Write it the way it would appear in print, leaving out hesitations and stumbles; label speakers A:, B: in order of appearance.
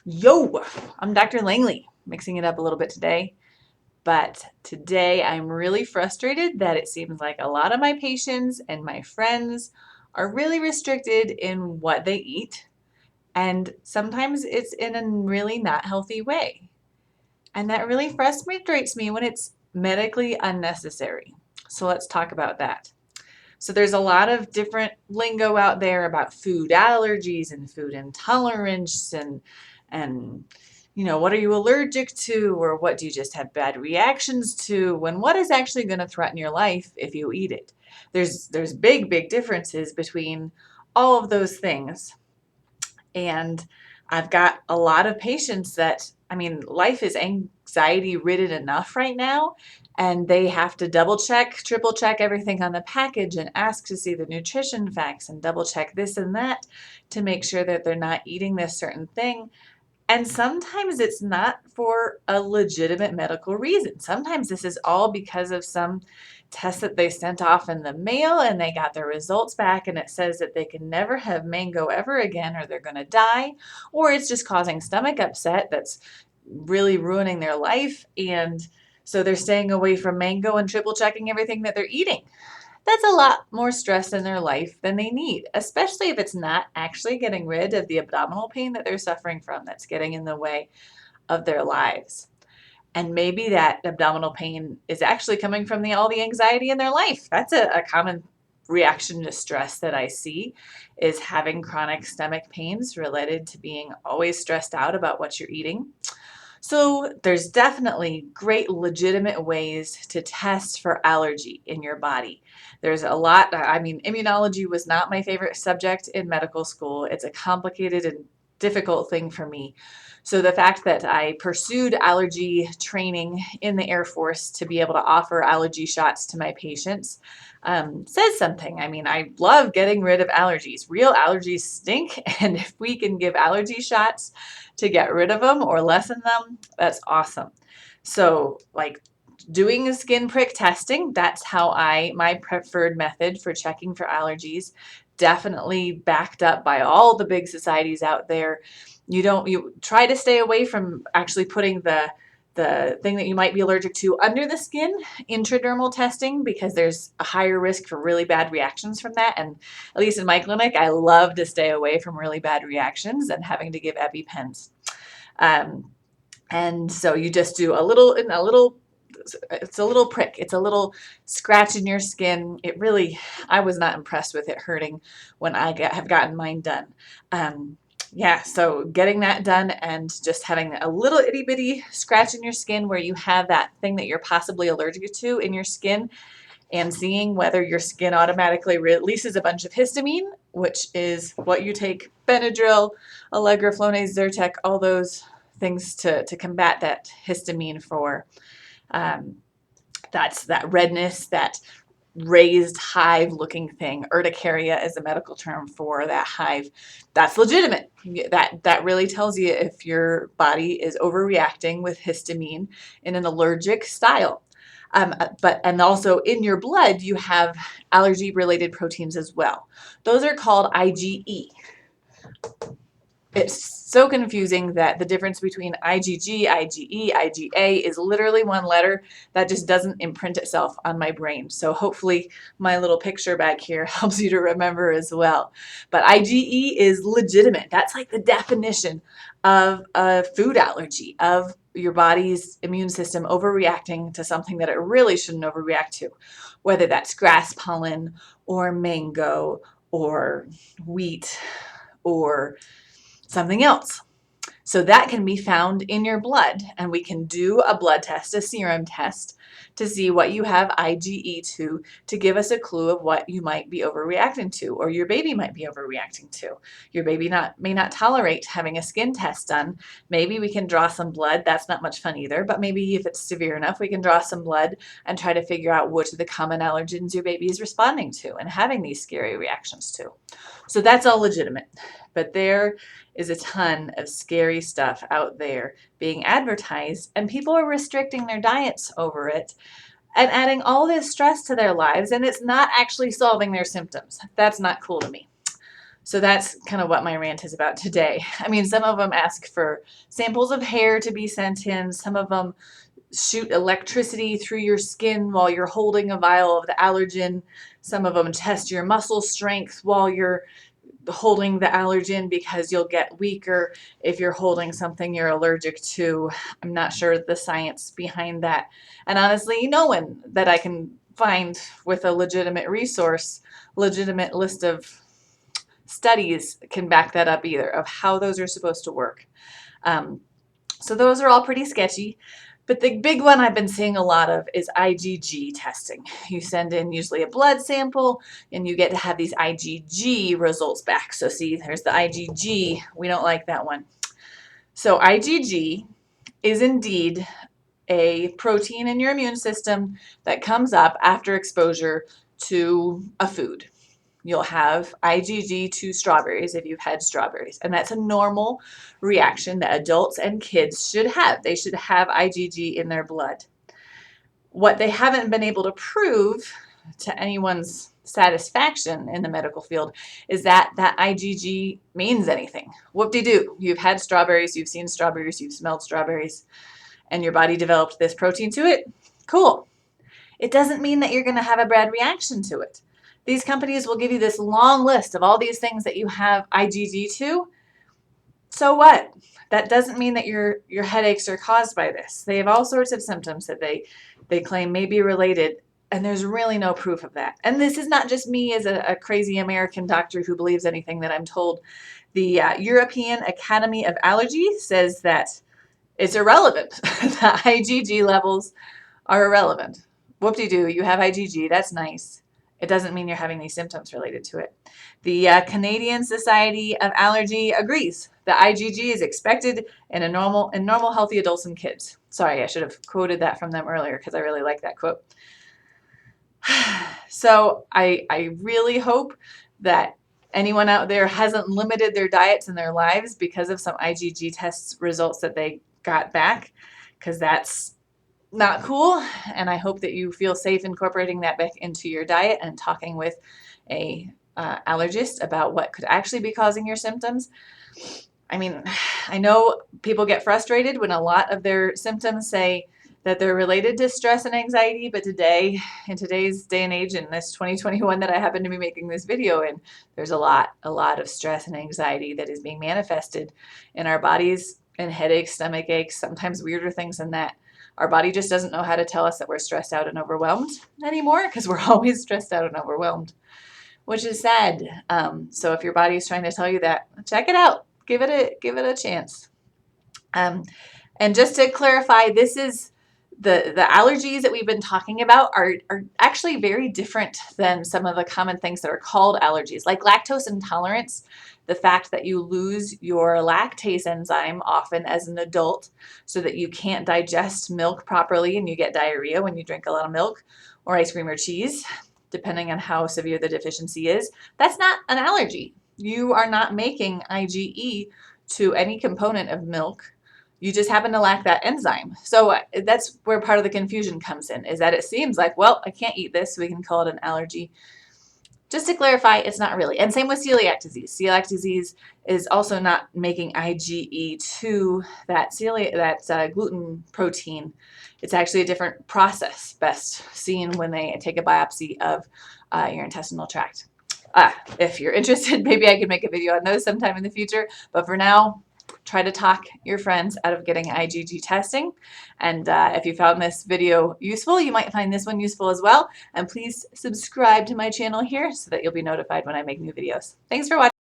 A: Yo, I'm Dr. Langley, mixing it up a little bit today. But today I'm really frustrated that it seems like a lot of my patients and my friends are really restricted in what they eat. And sometimes it's in a really not healthy way. And that really frustrates me when it's medically unnecessary. So let's talk about that. So there's a lot of different lingo out there about food allergies and food intolerance and what are you allergic to, or what do you just have bad reactions to, when what is actually going to threaten your life if you eat it. There's big differences between all of those things. And I've got a lot of patients that, life is anxiety ridden enough right now, and they have to double check, triple check everything on the package and ask to see the nutrition facts and double check this and that to make sure that they're not eating this certain thing. And sometimes it's not for a legitimate medical reason. Sometimes this is all because of some test that they sent off in the mail and they got their results back and it says that they can never have mango ever again or they're going to die, or it's just causing stomach upset that's really ruining their life. And so they're staying away from mango and triple checking everything that they're eating. That's a lot more stress in their life than they need, especially if it's not actually getting rid of the abdominal pain that they're suffering from that's getting in the way of their lives. And maybe that abdominal pain is actually coming from all the anxiety in their life. That's a common reaction to stress that I see, is having chronic stomach pains related to being always stressed out about what you're eating. So there's definitely great legitimate ways to test for allergy in your body. There's a lot. Immunology was not my favorite subject in medical school. It's a complicated and difficult thing for me. So the fact that I pursued allergy training in the Air Force to be able to offer allergy shots to my patients says something. I love getting rid of allergies. Real allergies stink, and if we can give allergy shots to get rid of them or lessen them, that's awesome. So, like doing skin prick testing, that's how my preferred method for checking for allergies, definitely backed up by all the big societies out there. You try to stay away from actually putting the thing that you might be allergic to under the skin, intradermal testing, because there's a higher risk for really bad reactions from that. And at least in my clinic, I love to stay away from really bad reactions and having to give EpiPens. Um, and so you just do it's a little prick. It's a little scratch in your skin. I was not impressed with it hurting when have gotten mine done. Yeah, so getting that done and just having a little itty bitty scratch in your skin where you have that thing that you're possibly allergic to in your skin, and seeing whether your skin automatically releases a bunch of histamine, which is what you take Benadryl, Allegra, Flonase, Zyrtec, all those things to combat that histamine for. Um, that's that redness, that raised hive looking thing. Urticaria is a medical term for that hive. That's legitimate. That really tells you if your body is overreacting with histamine in an allergic style. And also in your blood, you have allergy related proteins as well. Those are called IgE. It's so confusing that the difference between IgG, IgE, IgA is literally one letter that just doesn't imprint itself on my brain. So hopefully my little picture back here helps you to remember as well. But IgE is legitimate. That's like the definition of a food allergy, of your body's immune system overreacting to something that it really shouldn't overreact to, whether that's grass pollen or mango or wheat or something else. So that can be found in your blood, and we can do a blood test, a serum test, to see what you have IgE to give us a clue of what you might be overreacting to, or your baby might be overreacting to. Your baby may not tolerate having a skin test done. Maybe we can draw some blood. That's not much fun either, but maybe if it's severe enough, we can draw some blood and try to figure out which of the common allergens your baby is responding to and having these scary reactions to. So that's all legitimate. But there is a ton of scary stuff out there being advertised, and people are restricting their diets over it and adding all this stress to their lives, and it's not actually solving their symptoms. That's not cool to me. So that's kind of what my rant is about today. I mean, some of them ask for samples of hair to be sent in. Some of them shoot electricity through your skin while you're holding a vial of the allergen. Some of them test your muscle strength while you're holding the allergen because you'll get weaker if you're holding something you're allergic to. I'm not sure the science behind that. And honestly, no one that I can find with a legitimate resource, legitimate list of studies can back that up either of how those are supposed to work. So those are all pretty sketchy. But the big one I've been seeing a lot of is IgG testing. You send in usually a blood sample and you get to have these IgG results back. So see, there's the IgG. We don't like that one. So IgG is indeed a protein in your immune system that comes up after exposure to a food. You'll have IgG to strawberries if you've had strawberries. And that's a normal reaction that adults and kids should have. They should have IgG in their blood. What they haven't been able to prove to anyone's satisfaction in the medical field is that that IgG means anything. Whoop-de-doo. You've had strawberries, you've seen strawberries, you've smelled strawberries, and your body developed this protein to it. Cool. It doesn't mean that you're going to have a bad reaction to it. These companies will give you this long list of all these things that you have IgG to. So what? That doesn't mean that your headaches are caused by this. They have all sorts of symptoms that they claim may be related, and there's really no proof of that. And this is not just me as a crazy American doctor who believes anything that I'm told. The European Academy of Allergy says that it's irrelevant. The IgG levels are irrelevant. Whoop-de-doo, you have IgG, that's nice. It doesn't mean you're having these symptoms related to it. The Canadian Society of Allergy agrees. The IgG is expected in normal healthy adults and kids. Sorry, I should have quoted that from them earlier because I really like that quote. So I really hope that anyone out there hasn't limited their diets and their lives because of some IgG test results that they got back, because that's not cool. And I hope that you feel safe incorporating that back into your diet and talking with a allergist about what could actually be causing your symptoms. I mean, I know people get frustrated when a lot of their symptoms say that they're related to stress and anxiety, but today, in today's day and age, in this 2021 that I happen to be making this video in, there's a lot of stress and anxiety that is being manifested in our bodies, and headaches, stomach aches, sometimes weirder things than that. Our body just doesn't know how to tell us that we're stressed out and overwhelmed anymore, because we're always stressed out and overwhelmed, which is sad. So if your body is trying to tell you that, check it out. Give it a chance. And just to clarify, this is the allergies that we've been talking about are actually very different than some of the common things that are called allergies, like lactose intolerance. The fact that you lose your lactase enzyme often as an adult so that you can't digest milk properly and you get diarrhea when you drink a lot of milk or ice cream or cheese, depending on how severe the deficiency is, that's not an allergy. You are not making IgE to any component of milk. You just happen to lack that enzyme. So that's where part of the confusion comes in, is that it seems like, well, I can't eat this, so we can call it an allergy. Just to clarify, it's not really. And same with celiac disease. Celiac disease is also not making IgE to that gluten protein. It's actually a different process, best seen when they take a biopsy of your intestinal tract. If you're interested, maybe I could make a video on those sometime in the future. But for now, try to talk your friends out of getting IgG testing. And if you found this video useful, you might find this one useful as well. And please subscribe to my channel here so that you'll be notified when I make new videos. Thanks for watching.